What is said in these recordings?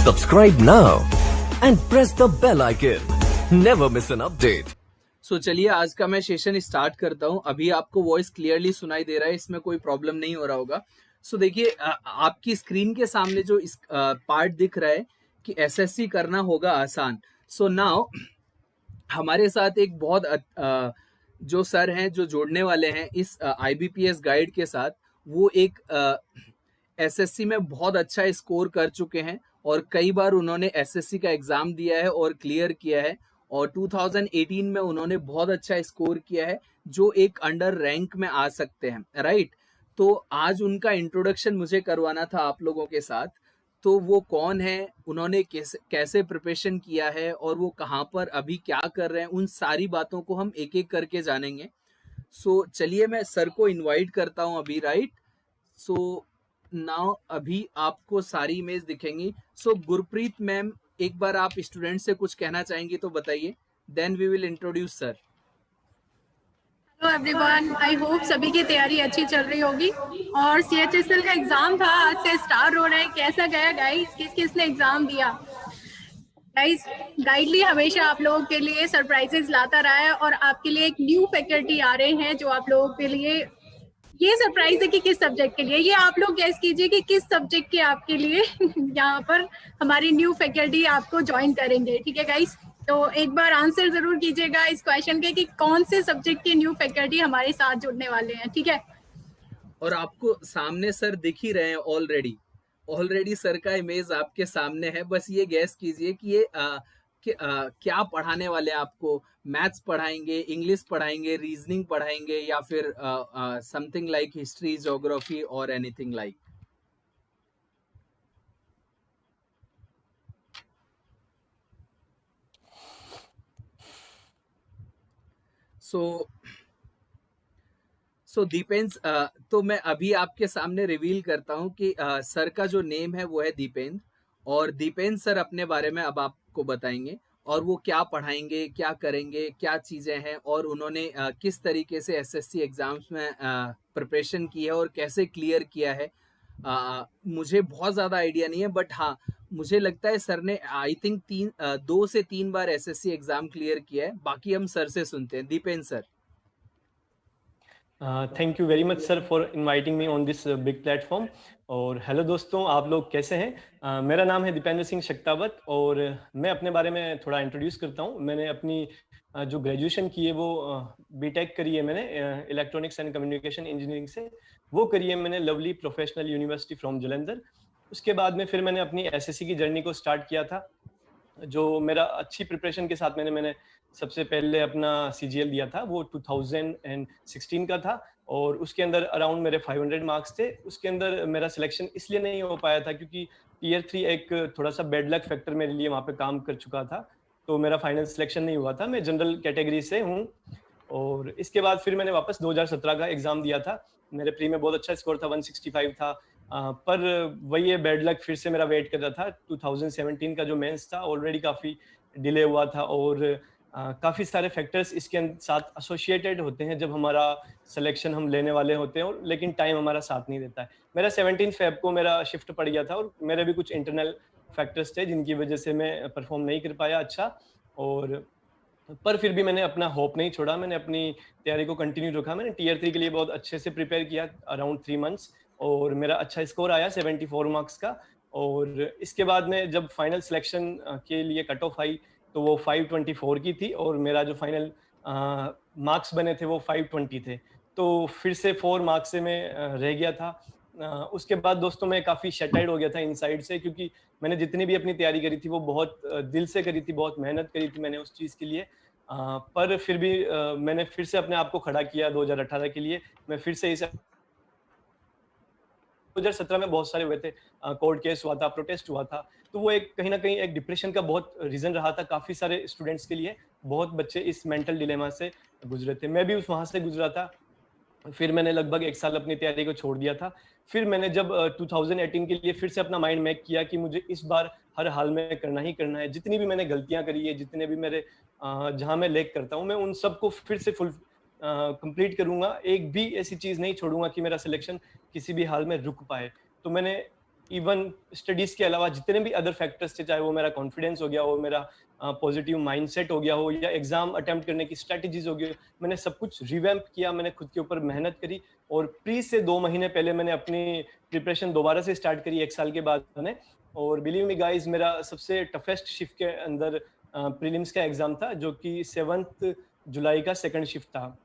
Subscribe now and press the bell icon. Never miss an update. सो चलिए आज का मैं सेशन स्टार्ट करता हूं। अभी आपको वॉइस क्लियरली सुनाई दे रहा है, इसमें कोई प्रॉब्लम नहीं हो रहा होगा। सो देखिए आपकी स्क्रीन के सामने जो इस पार्ट दिख रहा है कि एसएससी करना होगा आसान। सो नाउ हमारे साथ एक बहुत जो सर हैं जो जोड़ने वाले हैं इस आईबीपीएस गाइड के साथ, वो एक एसएससी में बहुत अच्छा स्कोर कर चुके हैं और कई बार उन्होंने एसएससी का एग्जाम दिया है और क्लियर किया है, और 2018 में उन्होंने बहुत अच्छा स्कोर किया है जो एक अंडर रैंक में आ सकते हैं, राइट। तो आज उनका इंट्रोडक्शन मुझे करवाना था आप लोगों के साथ। तो वो कौन है, उन्होंने कैसे प्रिपरेशन किया है और वो कहाँ पर अभी क्या कर रहे हैं, उन सारी बातों को हम एक एक करके जानेंगे। सो चलिए मैं सर को इनवाइट करता हूँ अभी, राइट। सो नाउ अभी आपको सारी इमेज दिखेंगी। सो गुरप्रीत मैम, एक बार आप स्टूडेंट से कुछ कहना चाहेंगी तो बताइए, then we will introduce sir. Hello everyone, I hope सभी की तैयारी अच्छी चल रही होगी। और सीएचएसएल का एग्जाम था, आज से स्टार्ट हो रहा है। कैसा गया गाइस? किस किस ने एग्जाम दिया? गाइस, गाइडली हमेशा आप लोगों के लिए सरप्राइजेस लाता रहा है और आपके लिए एक न्यू फैकल्टी आ रहे हैं जो आप लोगों के लिए ये सरप्राइज है कि किस सब्जेक्ट के लिए। ये आप लोग गैस कीजिए कि किस सब्जेक्ट के आपके लिए यहाँ पर हमारी न्यू फैकल्टी आपको ज्वाइन करेंगे। ठीक है गाइस, तो एक बार आंसर जरूर कीजिएगा इस क्वेश्चन के कि कौन से सब्जेक्ट के न्यू फैकल्टी हमारे साथ जुड़ने वाले हैं। ठीक है, और आपको सामने सर दिख ही रहे हैं ऑलरेडी सर का इमेज आपके सामने है। बस ये गैस कीजिए कि ये क्या पढ़ाने वाले हैं आपको। मैथ्स पढ़ाएंगे, इंग्लिश पढ़ाएंगे, रीजनिंग पढ़ाएंगे, या फिर समथिंग लाइक हिस्ट्री, ज्योग्राफी और एनीथिंग लाइक। सो दीपेंद्र, तो मैं अभी आपके सामने रिवील करता हूं कि सर का जो नेम है वो है दीपेंद्र, और दीपेंद्र सर अपने बारे में अब आपको बताएंगे और वो क्या पढ़ाएंगे, क्या करेंगे, क्या चीज़ें हैं, और उन्होंने किस तरीके से एसएससी एग्जाम्स में प्रिपरेशन की है और कैसे क्लियर किया है। मुझे बहुत ज़्यादा आइडिया नहीं है, बट हाँ मुझे लगता है सर ने आई थिंक 2 से 3 बार एसएससी एग्जाम क्लियर किया है। बाकी हम सर से सुनते हैं। Dipendra sir. Thank you very much sir for inviting me on this big platform. और हेलो दोस्तों, आप लोग कैसे हैं? मेरा नाम है दीपेंद्र सिंह शक्तावत और मैं अपने बारे में थोड़ा इंट्रोड्यूस करता हूं। मैंने अपनी जो ग्रेजुएशन की है वो बीटेक करी है मैंने इलेक्ट्रॉनिक्स एंड कम्युनिकेशन इंजीनियरिंग से। वो करी है मैंने lovely professional university from Jalandhar. उसके बाद में फिर मैंने अपनी एसएससी की जर्नी को स्टार्ट किया था, जो मेरा अच्छी प्रिपरेशन के साथ मैंने सबसे पहले अपना सीजीएल दिया था, वो 2016 का था और उसके अंदर अराउंड मेरे 500 मार्क्स थे। उसके अंदर मेरा सिलेक्शन इसलिए नहीं हो पाया था क्योंकि टीयर 3 एक थोड़ा सा बैड लक फैक्टर मेरे लिए वहाँ पे काम कर चुका था, तो मेरा फाइनल सिलेक्शन नहीं हुआ था। मैं जनरल कैटेगरी से हूँ। और इसके बाद फिर मैंने वापस 2017 का एग्जाम दिया था। मेरे प्री में बहुत अच्छा स्कोर था, 165 था। पर वही है, बैड लक फिर से मेरा वेट कर रहा था। 2017 का जो मेंस था ऑलरेडी काफ़ी डिले हुआ था और काफ़ी सारे फैक्टर्स इसके साथ एसोसिएटेड होते हैं जब हमारा सिलेक्शन हम लेने वाले होते हैं, और लेकिन टाइम हमारा साथ नहीं देता है। मेरा 17 फेब को मेरा शिफ्ट पड़ गया था और मेरे भी कुछ इंटरनल फैक्टर्स थे जिनकी वजह से मैं परफॉर्म नहीं कर पाया अच्छा। और पर फिर भी मैंने अपना होप नहीं छोड़ा, मैंने अपनी तैयारी को कंटिन्यू रखा। मैंने टीयर 3 के लिए बहुत अच्छे से प्रिपेयर किया अराउंड 3 मंथ्स और मेरा अच्छा स्कोर आया 74 मार्क्स का। और इसके बाद में जब फाइनल सिलेक्शन के लिए कट ऑफ आई तो वो 524 की थी और मेरा जो फाइनल मार्क्स बने थे वो 520 थे। तो फिर से 4 मार्क्स से मैं रह गया था। उसके बाद दोस्तों मैं काफ़ी शैटर्ड हो गया था इनसाइड से, क्योंकि मैंने जितनी भी अपनी तैयारी करी थी वो बहुत दिल से करी थी, बहुत मेहनत करी थी मैंने उस चीज़ के लिए। पर फिर भी मैंने फिर से अपने आप को खड़ा किया 2018 के लिए। मैं फिर से इस 2017 में बहुत सारे हुए थे, कोर्ट केस हुआ था, प्रोटेस्ट हुआ था, तो वो एक कहीं ना कहीं एक डिप्रेशन का बहुत रीजन रहा था काफ़ी सारे स्टूडेंट्स के लिए। बहुत बच्चे इस मेंटल डिलेमा से गुजरे थे, मैं भी उस वहाँ से गुजरा था। फिर मैंने लगभग 1 साल अपनी तैयारी को छोड़ दिया था। फिर मैंने जब 2018 के लिए फिर से अपना माइंड मेक किया कि मुझे इस बार हर हाल में करना ही करना है। जितनी भी मैंने गलतियाँ करी है, जितने भी मेरे जहाँ मैं लैग करता हूँ, मैं उन सबको फिर से कंप्लीट करूँगा। एक भी ऐसी चीज़ नहीं छोड़ूंगा कि मेरा सिलेक्शन किसी भी हाल में रुक पाए। तो मैंने इवन स्टडीज के अलावा जितने भी अदर फैक्टर्स थे, चाहे वो मेरा कॉन्फिडेंस हो गया हो, मेरा पॉजिटिव माइंडसेट हो गया हो, या एग्जाम अटेम्प्ट करने की स्ट्रेटजीज हो गई, मैंने सब कुछ रिवैम्प किया, मैंने खुद के ऊपर मेहनत करी, और प्री से 2 महीने पहले मैंने अपनी प्रिपरेशन दोबारा से स्टार्ट करी 1 साल के बाद मैंने। और बिलीव मी गाइस, मेरा सबसे टफेस्ट शिफ्ट के अंदर प्रीलिम्स का एग्जाम था, जो कि 7 जुलाई का सेकंड शिफ्ट था।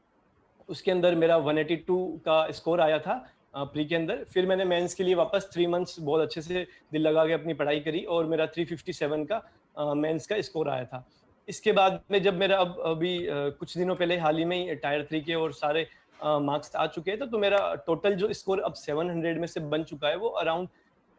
उसके अंदर मेरा 182 का स्कोर आया था प्री के अंदर। फिर मैंने मेंस के लिए वापस 3 मंथ्स बहुत अच्छे से दिल लगा के अपनी पढ़ाई करी, और मेरा 357 का मेंस का स्कोर आया था। इसके बाद में जब मेरा अभी कुछ दिनों पहले हाल ही में ही टायर 3 के और सारे मार्क्स आ चुके हैं, तो मेरा टोटल जो स्कोर अब 700 में से बन चुका है, वो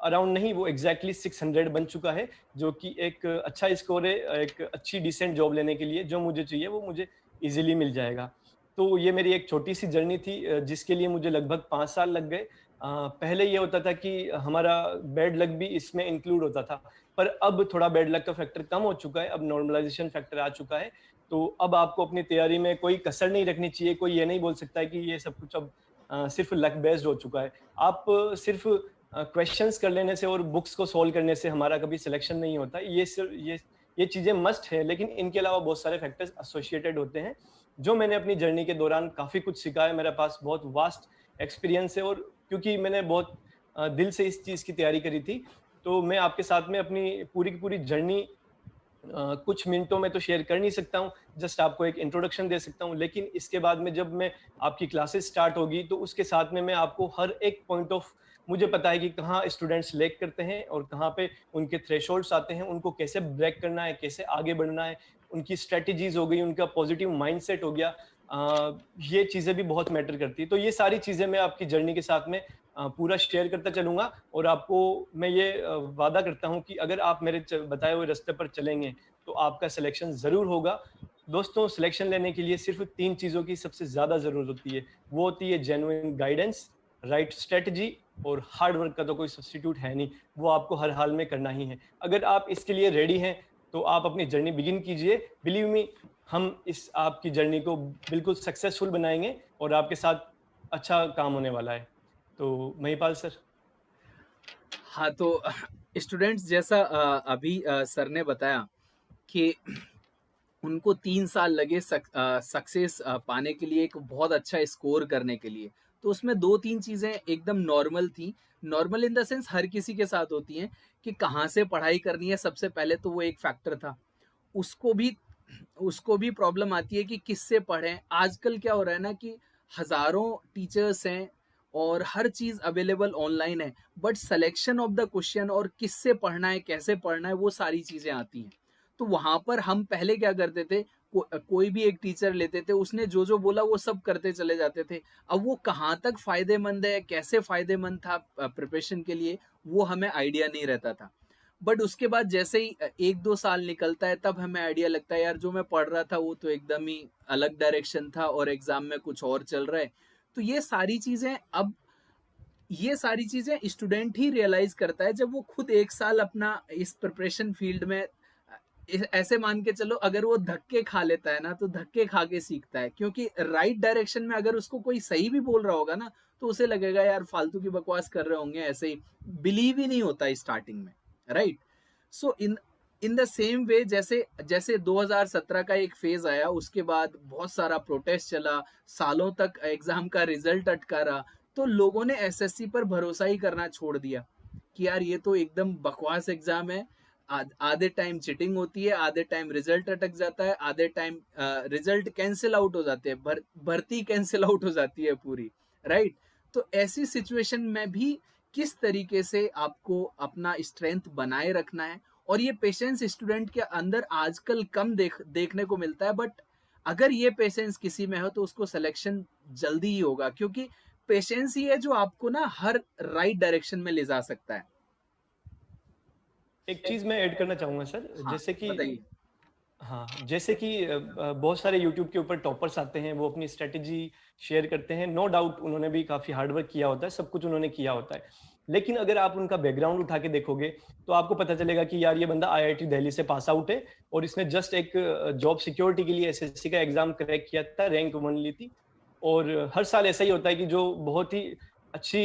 अराउंड नहीं, वो एग्जैक्टली 600 बन चुका है, जो कि एक अच्छा स्कोर है एक अच्छी डिसेंट जॉब लेने के लिए। जो मुझे चाहिए वो मुझे इजीली मिल जाएगा। तो ये मेरी एक छोटी सी जर्नी थी, जिसके लिए मुझे लगभग 5 साल लग गए। पहले ये होता था कि हमारा बैड लक भी इसमें इंक्लूड होता था, पर अब थोड़ा बैड लक का फैक्टर कम हो चुका है, अब नॉर्मलाइजेशन फैक्टर आ चुका है। तो अब आपको अपनी तैयारी में कोई कसर नहीं रखनी चाहिए। कोई ये नहीं बोल सकता है कि ये सब कुछ अब सिर्फ लक बेस्ड हो चुका है। आप सिर्फ क्वेश्चंस कर लेने से और बुक्स को सॉल्व करने से हमारा कभी सिलेक्शन नहीं होता। ये चीजें मस्ट है, लेकिन इनके अलावा बहुत सारे फैक्टर्स एसोसिएटेड होते हैं, जो मैंने अपनी जर्नी के दौरान काफी कुछ सीखा है। मेरे पास बहुत वास्ट एक्सपीरियंस है, और क्योंकि मैंने बहुत दिल से इस चीज की तैयारी करी थी, तो मैं आपके साथ में अपनी पूरी की पूरी जर्नी कुछ मिनटों में तो शेयर कर नहीं सकता हूँ, जस्ट आपको एक इंट्रोडक्शन दे सकता हूँ। लेकिन इसके बाद में जब मैं आपकी क्लासेस स्टार्ट होगी, तो उसके साथ में मैं आपको हर एक पॉइंट ऑफ, मुझे पता है कि कहाँ स्टूडेंट्स लैग करते हैं और कहाँ पे उनके थ्रेशोल्ड्स आते हैं, उनको कैसे ब्रेक करना है, कैसे आगे बढ़ना है, उनकी स्ट्रेटजीज हो गई, उनका पॉजिटिव माइंडसेट हो गया, ये चीजें भी बहुत मैटर करती है। तो ये सारी चीजें मैं आपकी जर्नी के साथ में पूरा शेयर करता चलूंगा, और आपको मैं ये वादा करता हूं कि अगर आप मेरे बताए हुए रास्ते पर चलेंगे, तो आपका सिलेक्शन जरूर होगा। दोस्तों, सिलेक्शन लेने के लिए सिर्फ 3 चीजों की सबसे ज्यादा जरूरत होती है। वो होती है जेन्युइन गाइडेंस, राइट स्ट्रेटजी, और हार्ड वर्क का तो कोई सब्स्टिट्यूट है नहीं, वो आपको हर हाल में करना ही है। अगर आप इसके लिए रेडी हैं, तो आप अपनी जर्नी बिगिन कीजिए। बिलीव मी, हम इस आपकी जर्नी को बिल्कुल सक्सेसफुल बनाएंगे, और आपके साथ अच्छा काम होने वाला है। तो महिपाल सर। हाँ, तो स्टूडेंट्स, जैसा अभी सर ने बताया कि उनको 3 साल लगे सक्सेस पाने के लिए, एक बहुत अच्छा स्कोर करने के लिए। तो उसमें 2-3 चीजें एकदम नॉर्मल थी। नॉर्मल इन द सेंस हर किसी के साथ होती हैं, कि कहाँ से पढ़ाई करनी है, सबसे पहले तो वो एक फैक्टर था। उसको भी प्रॉब्लम आती है कि किससे पढ़ें। आजकल क्या हो रहा है ना, कि हजारों टीचर्स हैं और हर चीज अवेलेबल ऑनलाइन है, but selection of the question और किससे पढ़ना है, कैसे पढ़ना है, वो सारी चीजें आती हैं। तो वहां पर हम पहले क्या करते थे, कोई भी एक टीचर लेते थे, उसने जो जो बोला वो सब करते चले जाते थे। अब वो कहाँ तक फायदेमंद है, कैसे फायदेमंद था प्रिपरेशन के लिए, वो हमें आइडिया नहीं रहता था। बट उसके बाद जैसे ही 1-2 साल निकलता है, तब हमें आइडिया लगता है, यार जो मैं पढ़ रहा था वो तो एकदम ही अलग डायरेक्शन था, और एग्जाम में कुछ और चल रहा है। तो ये सारी चीजें स्टूडेंट ही रियलाइज करता है, जब वो खुद 1 साल अपना इस प्रिपरेशन फील्ड में, ऐसे मान के चलो, अगर वो धक्के खा लेता है ना, तो धक्के खा के सीखता है। क्योंकि राइट डायरेक्शन में अगर उसको कोई सही भी बोल रहा होगा ना, तो उसे लगेगा यार फालतू की बकवास कर रहे होंगे, ऐसे ही बिलीव ही नहीं होता स्टार्टिंग में, right. So in the same way, जैसे 2017 का एक फेज आया, उसके बाद बहुत सारा प्रोटेस्ट चला, सालों तक एग्जाम का रिजल्ट अटका रहा, तो लोगों ने एसएससी पर भरोसा ही करना छोड़ दिया कि यार ये तो एकदम बकवास एग्जाम है। आधे टाइम चीटिंग होती है, आधे टाइम रिजल्ट अटक जाता है, आधे टाइम रिजल्ट कैंसिल आउट हो जाते हैं, भर्ती कैंसिल आउट हो जाती है पूरी, राइट। तो ऐसी सिचुएशन में भी किस तरीके से आपको अपना स्ट्रेंथ बनाए रखना है, और ये पेशेंस स्टूडेंट के अंदर आजकल कम देखने को मिलता है, बट अगर ये पेशेंस किसी में हो तो उसको सिलेक्शन जल्दी ही होगा, क्योंकि पेशेंस ही है जो आपको ना हर राइट डायरेक्शन में ले जा सकता है। एक चीज मैं ऐड करना चाहूंगा सर। हाँ, जैसे कि बताइए। हाँ, जैसे कि बहुत सारे YouTube के ऊपर टॉपर्स आते हैं, वो अपनी स्ट्रेटेजी शेयर करते हैं। नो डाउट उन्होंने भी काफी हार्ड वर्क किया होता है, सब कुछ उन्होंने किया होता है। लेकिन अगर आप उनका बैकग्राउंड उठा के देखोगे, तो आपको पता चलेगा कि यार ये बंदा IIT दिल्ली से पास आउट है, और इसने जस्ट एक जॉब सिक्योरिटी के लिए एसएससी का एग्जाम क्रैक किया था, रैंक 1 ली थी। और हर साल ऐसा ही होता है कि जो बहुत ही अच्छी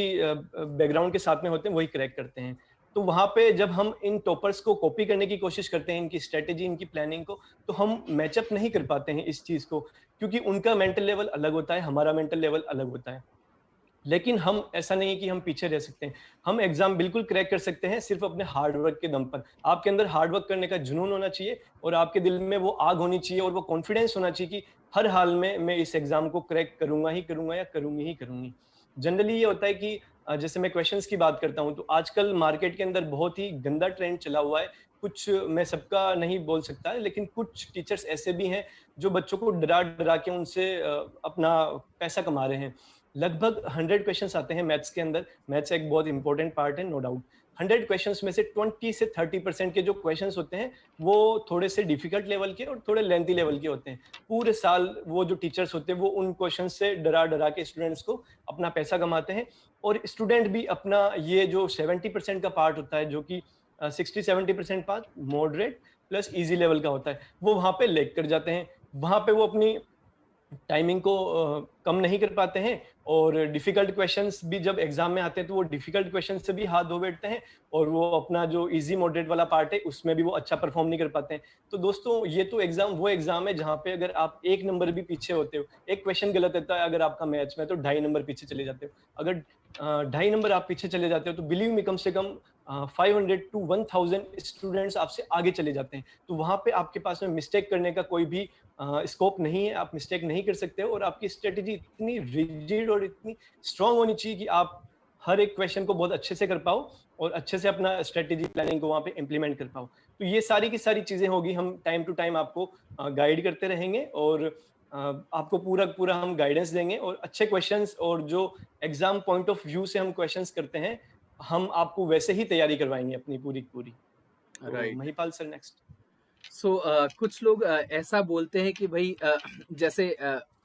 बैकग्राउंड के साथ में होते हैं वही क्रैक करते हैं। तो वहां पे जब हम इन टॉपर्स को कॉपी करने की कोशिश करते हैं, इनकी स्ट्रेटेजी, इनकी प्लानिंग को, तो हम मैचअप नहीं कर पाते हैं इस चीज को, क्योंकि उनका मेंटल लेवल अलग होता है, हमारा मेंटल लेवल अलग होता है। लेकिन हम ऐसा नहीं है कि हम पीछे रह सकते हैं, हम एग्जाम बिल्कुल क्रैक कर सकते हैं सिर्फ अपने हार्ड वर्क के दम पर। आपके अंदर हार्ड वर्क करने का जुनून होना चाहिए और आपके दिल में वो आग होनी चाहिए और वो कॉन्फिडेंस होना चाहिए कि हर हाल में मैं इस एग्जाम को क्रैक करूंगा ही करूंगा या करूंगी ही करूंगी। जनरली ये होता है कि जैसे मैं क्वेश्चंस की बात करता हूं, तो आजकल मार्केट के अंदर बहुत ही गंदा ट्रेंड चला हुआ है। कुछ, मैं सबका नहीं बोल सकता, लेकिन कुछ टीचर्स ऐसे भी हैं जो बच्चों को डरा डरा के उनसे अपना पैसा कमा रहे हैं। लगभग 100 क्वेश्चंस आते हैं मैथ्स के अंदर। मैथ्स एक बहुत इंपॉर्टेंट पार्ट है, नो डाउट। 100 क्वेश्चंस में से 20 से 30% के जो क्वेश्चंस होते हैं वो थोड़े से डिफिकल्ट लेवल के और थोड़े लेंथी लेवल के होते हैं। पूरे साल वो जो टीचर्स होते हैं वो उन क्वेश्चंस से डरा डरा के स्टूडेंट्स को अपना पैसा कमाते हैं, और स्टूडेंट भी अपना ये जो 70% का पार्ट होता है, जो कि 60-70% part moderate plus easy level का होता है, वो वहां पे लैग कर जाते हैं। वहां पे वो अपनी टाइमिंग को कम नहीं कर पाते हैं, और डिफिकल्ट क्वेश्चंस भी जब एग्जाम में आते हैं तो वो डिफिकल्ट क्वेश्चंस से भी हाथ धो बैठते हैं, और वो अपना जो इजी मॉडरेट वाला पार्ट है उसमें भी वो अच्छा परफॉर्म नहीं कर पाते हैं। तो दोस्तों, ये तो वो एग्जाम है जहाँ पे अगर आप 1 नंबर भी पीछे होते हो, एक क्वेश्चन गलत होता है अगर आपका मैथ्स में, तो 2.5 नंबर पीछे चले जाते हो। अगर 2.5 नंबर आप पीछे चले जाते हो तो बिलीव मी, कम से कम 500 to 1000 स्टूडेंट्स आपसे आगे चले जाते हैं। तो वहां पे आपके पास में मिस्टेक करने का कोई भी स्कोप नहीं है, आप मिस्टेक नहीं कर सकते हो, और आपकी स्ट्रेटेजी इतनी रिजिड और इतनी स्ट्रांग होनी चाहिए कि आप हर एक क्वेश्चन को बहुत अच्छे से कर पाओ और अच्छे से अपना स्ट्रेटेजी प्लानिंग को वहां पे इम्प्लीमेंट कर पाओ। तो ये सारी की सारी चीजें होगी, हम टाइम टू टाइम आपको गाइड करते रहेंगे, और आपको पूरा पूरा हम गाइडेंस देंगे, और अच्छे क्वेश्चंस और जो एग्जाम पॉइंट ऑफ व्यू से हम क्वेश्चंस करते हैं, हम आपको वैसे ही तैयारी करवाएंगे अपनी पूरी की पूरी। तो right. Mahipal sir, next. So कुछ लोग ऐसा बोलते हैं कि भाई जैसे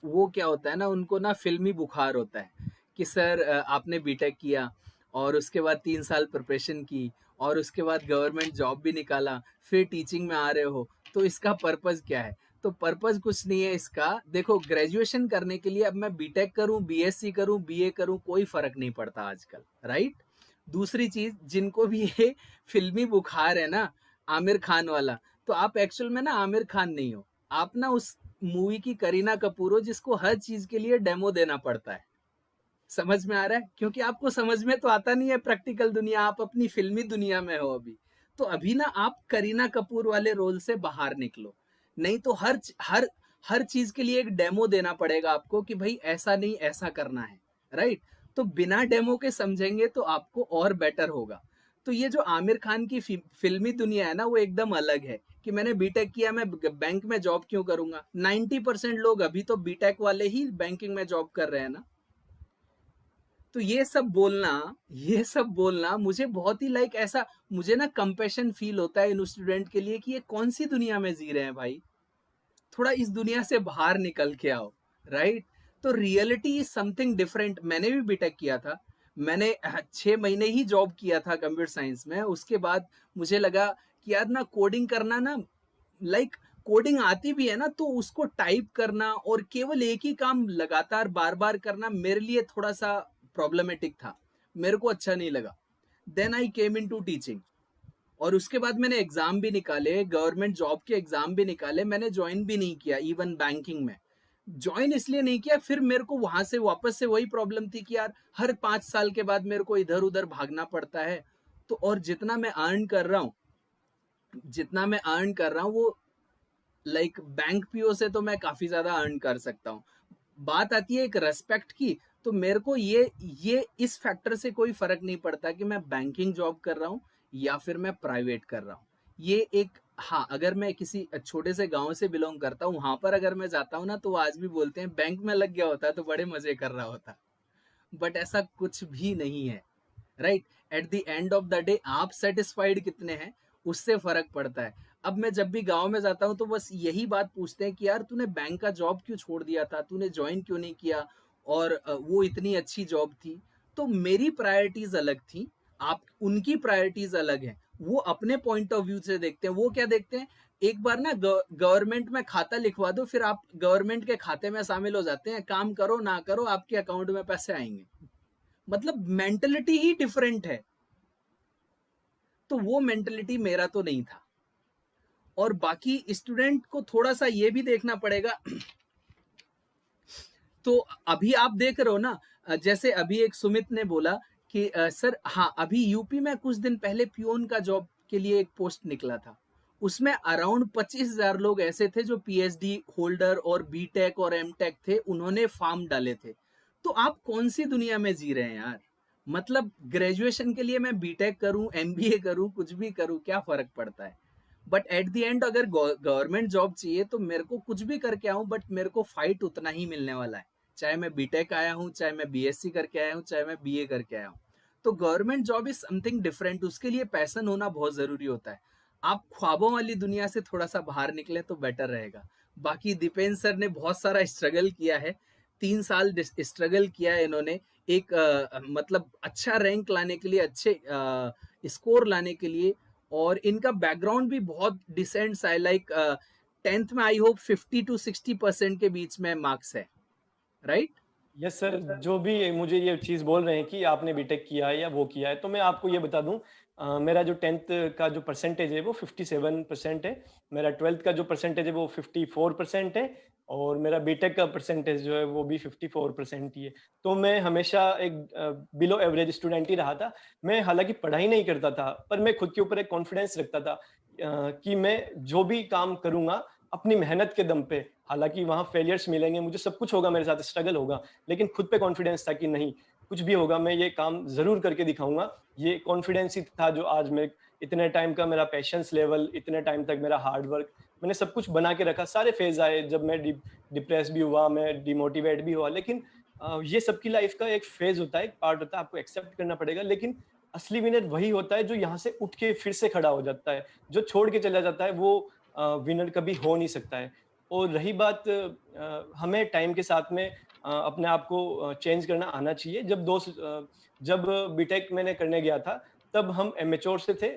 वो क्या होता है ना, उनको ना फिल्मी बुखार होता है कि सर आपने बीटेक किया और उसके बाद 3 साल प्रिपरेशन की और उसके बाद गवर्नमेंट जॉब भी निकाला, फिर टीचिंग में आ रहे हो, तो इसका पर्पस क्या है? तो पर्पस कुछ नहीं है इसका। देखो, ग्रेजुएशन करने के लिए अब मैं बीटेक करूं, बीएससी करूं, बीए करूं, कोई फर्क नहीं पड़ता आजकल, राइट? दूसरी चीज, जिनको भी ये फिल्मी बुखार है ना, आमिर खान वाला, तो आप एक्चुअल में ना आमिर खान नहीं हो, आप ना उस मूवी की करीना कपूर हो जिसको हर चीज के लिए डेमो देना पड़ता है। समझ में आ रहा है? क्योंकि आपको समझ में तो आता नहीं है प्रैक्टिकल दुनिया, आप अपनी फिल्मी दुनिया में हो अभी। तो अभी ना आप करीना कपूर वाले रोल से बाहर निकलो, नहीं तो हर चीज के लिए एक डेमो देना पड़ेगा आपको कि भाई ऐसा नहीं, ऐसा करना है, राइट? तो बिना डेमो के समझेंगे तो आपको और बेटर होगा। तो ये जो आमिर खान की फिल्मी दुनिया है ना, वो एकदम अलग है कि मैंने बीटेक किया, मैं बैंक में जॉब क्यों करूंगा? 90% लोग अभी तो बीटेक वाले ही बैंकिंग में जॉब कर रहे हैं ना। तो ये सब बोलना मुझे बहुत ही लाइक ऐसा, मुझे ना कंपैशन फील होता है इन स्टूडेंट के लिए कि ये कौन सी दुनिया में जी रहे हैं भाई। थोड़ा इस दुनिया से बाहर निकल के आओ, राइट? तो रियलिटी इज समथिंग डिफरेंट। मैंने भी बीटेक किया था, मैंने 6 महीने ही जॉब किया था कंप्यूटर साइंस में। उसके बाद मुझे लगा कि यार ना कोडिंग करना ना, लाइक कोडिंग आती भी है ना तो उसको टाइप करना और केवल एक ही काम लगातार बार बार करना मेरे लिए थोड़ा सा प्रॉब्लमेटिक था, मेरे को अच्छा नहीं लगा। Then I came into teaching, और उसके बाद मैंने एग्जाम भी निकाले, गवर्नमेंट जॉब के एग्जाम भी निकाले, मैंने ज्वाइन भी नहीं किया। इवन बैंकिंग में ज्वाइन इसलिए नहीं किया, फिर मेरे को वहां से वापस से वही प्रॉब्लम थी कि यार हर 5 साल के बाद मेरे को इधर उधर भागना पड़ता है। तो और जितना मैं अर्न कर रहा हूँ वो लाइक बैंक पीओ से तो मैं काफी ज्यादा अर्न कर सकता हूँ। बात आती है एक रेस्पेक्ट की, तो मेरे को ये इस फैक्टर से कोई फर्क नहीं पड़ता कि मैं बैंकिंग जॉब कर रहा हूँ या फिर मैं प्राइवेट कर रहा हूँ। ये एक, हाँ, अगर मैं किसी छोटे से गांव से बिलोंग करता हूँ, वहां पर अगर मैं जाता हूँ ना तो आज भी बोलते हैं बैंक में लग गया होता तो बड़े मजे कर रहा होता। बट ऐसा कुछ भी नहीं है, right? At the end of the day आप सेटिस्फाइड कितने हैं उससे फर्क पड़ता है। अब मैं जब भी गांव में जाता हूँ तो बस यही बात पूछते हैं कि यार तूने बैंक का जॉब क्यों छोड़ दिया था, तूने ज्वाइन क्यों नहीं किया, और वो इतनी अच्छी जॉब थी। तो मेरी प्रायोरिटीज अलग थी, आप उनकी प्रायोरिटीज अलग हैं। वो अपने पॉइंट ऑफ व्यू से देखते हैं। वो क्या देखते हैं, एक बार ना गवर्नमेंट में खाता लिखवा दो, फिर आप गवर्नमेंट के खाते में शामिल हो जाते हैं, काम करो ना करो आपके अकाउंट में पैसे आएंगे। मतलब मेंटलिटी ही डिफरेंट है। तो वो मेंटेलिटी मेरा तो नहीं था। और बाकी स्टूडेंट को थोड़ा सा ये भी देखना पड़ेगा। तो अभी आप देख रहे हो ना, जैसे अभी एक सुमित ने बोला कि सर हाँ, अभी यूपी में कुछ दिन पहले पियोन का जॉब के लिए एक पोस्ट निकला था, उसमें अराउंड 25,000 लोग ऐसे थे जो पीएचडी होल्डर और बीटेक और एमटेक थे, उन्होंने फॉर्म डाले थे। तो आप कौन सी दुनिया में जी रहे हैं यार? मतलब ग्रेजुएशन के लिए मैं बीटेक करूं, एमबीए करूं, कुछ भी करूं, क्या फर्क पड़ता है? बट एट द एंड अगर गवर्नमेंट जॉब चाहिए तो मेरे को कुछ भी करके आऊं, बट मेरे को फाइट उतना ही मिलने वाला है, चाहे मैं बीटेक आया हूं, चाहे मैं बीएससी करके आया हूं, चाहे मैं बीए करके आया हूं। तो government job is something different, उसके लिए पैशन होना बहुत जरूरी होता है। आप ख्वाबों वाली दुनिया से थोड़ा सा बाहर निकले तो बेटर रहेगा। बाकी दीपेंद्र सर ने बहुत सारा स्ट्रगल किया है, 3 साल स्ट्रगल किया है इन्होंने, एक मतलब अच्छा रैंक लाने के लिए, अच्छे स्कोर लाने के लिए। और इनका बैकग्राउंड भी बहुत डिसेंट सा है, लाइक 10th में आई होप 50 to 60% के बीच में मार्क्स है, राइट? यस सर, जो भी मुझे ये चीज़ बोल रहे हैं कि आपने बीटेक किया है या वो किया है, तो मैं आपको ये बता दूं, मेरा जो 10th का जो परसेंटेज है वो 57% है, मेरा 12th का जो परसेंटेज है वो 54% है, और मेरा बीटेक का परसेंटेज जो है वो भी 54% ही है। तो मैं हमेशा एक बिलो एवरेज स्टूडेंट ही रहा था। मैं हालांकि पढ़ाई नहीं करता था, पर मैं खुद के ऊपर एक कॉन्फिडेंस रखता था कि मैं जो भी काम करूंगा अपनी मेहनत के दम पे, हालांकि वहाँ फेलियर्स मिलेंगे, मुझे सब कुछ होगा, मेरे साथ स्ट्रगल होगा, लेकिन खुद पे कॉन्फिडेंस था कि नहीं, कुछ भी होगा मैं ये काम जरूर करके दिखाऊंगा। ये कॉन्फिडेंस ही था जो आज मैं, इतने टाइम का मेरा पेशेंस लेवल, इतने टाइम तक मेरा हार्ड वर्क, मैंने सब कुछ बना के रखा। सारे फेज आए, जब मैं डिप्रेस भी हुआ, मैं डिमोटिवेट भी हुआ, लेकिन ये सबकी लाइफ का एक फेज होता है, एक पार्ट होता है, आपको एक्सेप्ट करना पड़ेगा। लेकिन असली विनर वही होता है जो यहाँ से उठ के फिर से खड़ा हो जाता है। जो छोड़ के चला जाता है वो विनर कभी हो नहीं सकता है। और रही बात, हमें टाइम के साथ में अपने आप को चेंज करना आना चाहिए। जब बीटेक मैंने करने गया था, तब हम एमेच्योर से थे।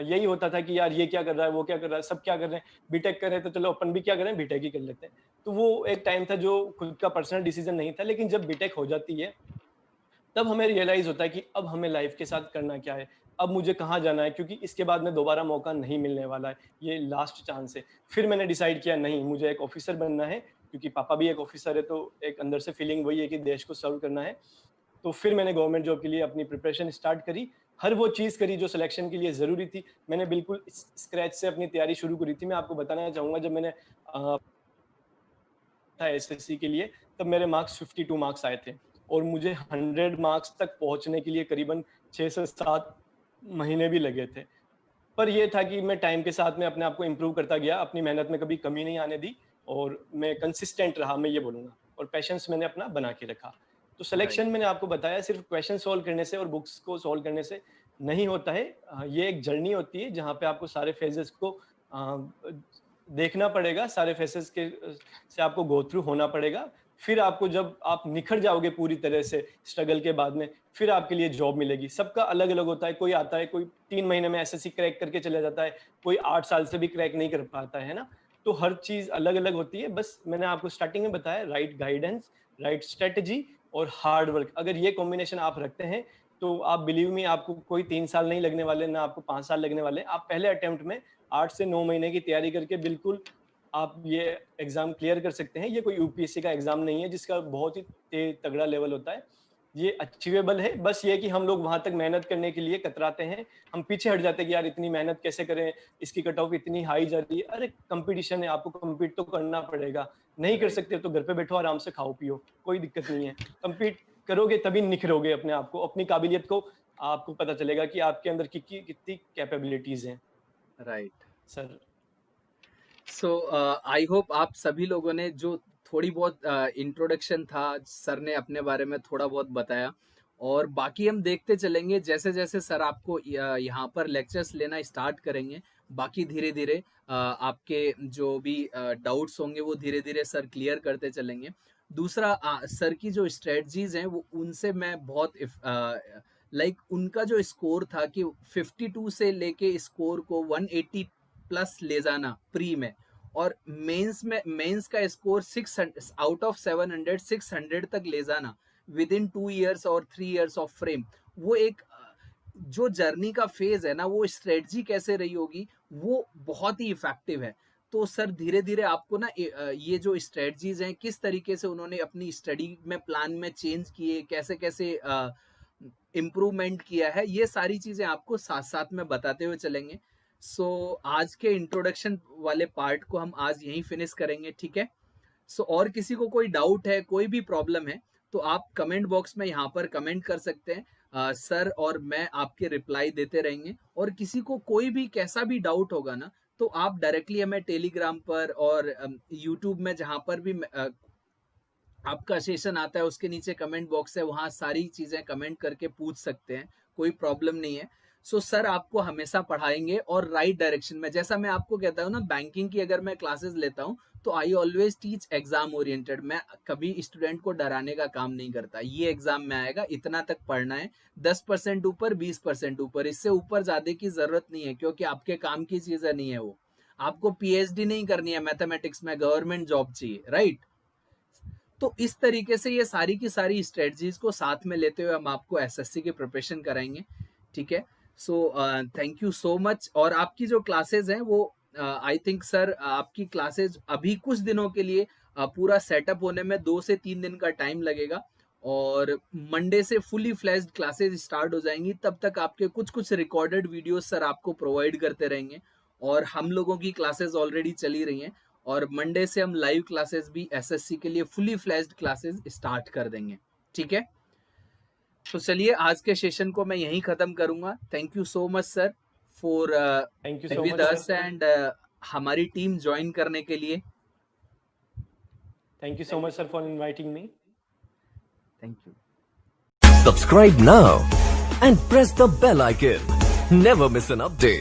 यही होता था कि यार ये क्या कर रहा है, वो क्या कर रहा है, सब क्या कर रहे हैं, बीटेक कर रहे हैं तो चलो अपन भी क्या करें, बीटेक ही कर लेते हैं। तो वो एक टाइम था जो खुद का पर्सनल डिसीजन नहीं था। लेकिन जब बीटेक हो जाती है तब हमें रियलाइज होता है कि अब हमें लाइफ के साथ करना क्या है, अब मुझे कहाँ जाना है, क्योंकि इसके बाद में दोबारा मौका नहीं मिलने वाला है, ये लास्ट चांस है। फिर मैंने डिसाइड किया नहीं, मुझे एक ऑफिसर बनना है, क्योंकि पापा भी एक ऑफिसर है, तो एक अंदर से फीलिंग वही है कि देश को सर्व करना है। तो फिर मैंने गवर्नमेंट जॉब के लिए अपनी प्रिपरेशन स्टार्ट करी, हर वो चीज़ करी जो सिलेक्शन के लिए ज़रूरी थी। मैंने बिल्कुल स्क्रैच से अपनी तैयारी शुरू करी थी। मैं आपको बताना चाहूँगा, जब मैंने था एसएससी के लिए, तब मेरे मार्क्स 52 मार्क्स आए थे, और मुझे 100 मार्क्स तक पहुंचने के लिए करीबन 6 से 7 महीने भी लगे थे। पर ये था कि मैं टाइम के साथ में अपने आप को इम्प्रूव करता गया, अपनी मेहनत में कभी कमी नहीं आने दी, और मैं कंसिस्टेंट रहा, मैं ये बोलूँगा, और पैशंस मैंने अपना बना के रखा। तो सिलेक्शन मैंने आपको बताया सिर्फ क्वेश्चन सॉल्व करने से और बुक्स को सॉल्व करने से नहीं होता है। ये एक जर्नी होती है जहाँ पे आपको सारे फेजेस को देखना पड़ेगा, सारे फेजेस के से आपको गो थ्रू होना पड़ेगा। फिर आपको, जब आप निखर जाओगे पूरी तरह से स्ट्रगल के बाद में, फिर आपके लिए जॉब मिलेगी। सबका अलग अलग होता है, कोई आता है, कोई 3 महीने में एसएससी क्रैक करके चला जाता है, कोई 8 साल से भी क्रैक नहीं कर पाता है ना। तो हर चीज अलग अलग होती है। बस मैंने आपको स्टार्टिंग में बताया, राइट गाइडेंस, राइट स्ट्रेटेजी और हार्ड वर्क, अगर ये कॉम्बिनेशन आप रखते हैं तो आप बिलीव मी, आपको कोई 3 साल नहीं लगने वाले, ना आपको 5 साल लगने वाले। आप पहले अटेम्प्ट में 8 से 9 महीने की तैयारी करके बिल्कुल आप ये एग्जाम क्लियर कर सकते हैं। ये कोई यूपीएससी का एग्जाम नहीं है जिसका बहुत ही तगड़ा लेवल होता है। ये अचीवेबल है। बस ये कि हम लोग वहां तक मेहनत करने के लिए कतराते हैं, हम पीछे हट जाते हैं कि यार इतनी मेहनत कैसे करें, इसकी कट ऑफ इतनी हाई जा रही है। अरे कंपटीशन है, आपको कम्पीट तो करना पड़ेगा। नहीं कर सकते तो घर पे बैठो, आराम से खाओ पियो, कोई दिक्कत नहीं है। कम्पीट करोगे तभी निखरोगे अपने आप को, अपनी काबिलियत को, आपको पता चलेगा कि आपके अंदर कितनी कैपेबिलिटीज हैं। Right sir, so I hope आप सभी लोगों ने जो थोड़ी बहुत इंट्रोडक्शन था, सर ने अपने बारे में थोड़ा बहुत बताया, और बाकी हम देखते चलेंगे जैसे जैसे सर आपको यहाँ पर लेक्चर्स लेना स्टार्ट करेंगे, बाकी धीरे धीरे आपके जो भी डाउट्स होंगे वो धीरे धीरे सर क्लियर करते चलेंगे। दूसरा, सर की जो स्ट्रेटजीज हैं वो उनसे मैं बहुत लाइक उनका जो स्कोर था कि 52 से लेके स्कोर को 180 प्लस ले जाना प्री में, और मेंस का स्कोर 600 आउट ऑफ 700 600 तक ले जाना विद इन 2 years और 3 years ऑफ फ्रेम, वो एक जो जर्नी का फेज है ना, वो स्ट्रेटजी कैसे रही होगी, वो बहुत ही इफेक्टिव है। तो सर धीरे धीरे आपको ना ये जो स्ट्रेटजीज हैं, किस तरीके से उन्होंने अपनी स्टडी में प्लान में चेंज किए, कैसे कैसे इम्प्रूवमेंट किया है, ये सारी चीजें आपको साथ साथ में बताते हुए चलेंगे। सो आज के इंट्रोडक्शन वाले पार्ट को हम आज यहीं फिनिश करेंगे, ठीक है। सो और किसी को कोई डाउट है, कोई भी प्रॉब्लम है, तो आप कमेंट बॉक्स में यहाँ पर कमेंट कर सकते हैं। सर और मैं आपके रिप्लाई देते रहेंगे। और किसी को कोई भी कैसा भी डाउट होगा ना, तो आप डायरेक्टली हमें टेलीग्राम पर और यूट्यूब में जहाँ पर भी आपका सेशन आता है उसके नीचे कमेंट बॉक्स है, वहाँ सारी चीजें कमेंट करके पूछ सकते हैं, कोई प्रॉब्लम नहीं है। सो सर आपको हमेशा पढ़ाएंगे और राइट डायरेक्शन में। जैसा मैं आपको कहता हूँ ना, बैंकिंग की अगर मैं क्लासेस लेता हूँ तो I always teach exam oriented. मैं कभी स्टूडेंट को डराने का काम नहीं करता। ये एग्जाम में आएगा, इतना तक पढ़ना है, 10% ऊपर, 20% ऊपर, इससे ऊपर ज्यादा की जरूरत नहीं है, क्योंकि आपके काम की चीजें नहीं है वो। आपको पीएचडी नहीं करनी है मैथमेटिक्स में, गवर्नमेंट जॉब चाहिए, राइट। तो इस तरीके से ये सारी की सारी स्ट्रेटजीज को साथ में लेते हुए हम आपको एसएससी की प्रिपरेशन कराएंगे, ठीक है। So thank you so much. और आपकी जो क्लासेस हैं वो आई थिंक सर आपकी क्लासेस अभी कुछ दिनों के लिए पूरा सेटअप होने में 2 से 3 दिन का टाइम लगेगा, और मंडे से फुली फ्लैश्ड क्लासेस स्टार्ट हो जाएंगी। तब तक आपके कुछ कुछ रिकॉर्डेड वीडियोस सर आपको प्रोवाइड करते रहेंगे, और हम लोगों की क्लासेस ऑलरेडी चली रही हैं, और मंडे से हम लाइव क्लासेस भी एसएससी के लिए फुली फ्लैश्ड क्लासेस स्टार्ट कर देंगे, ठीक है। तो चलिए आज के सेशन को मैं यहीं खत्म करूंगा। Thank you so much sir for with us and हमारी टीम ज्वाइन करने के लिए। Thank you so much sir for inviting me. Thank you. Subscribe now and press the bell icon. Never miss an update.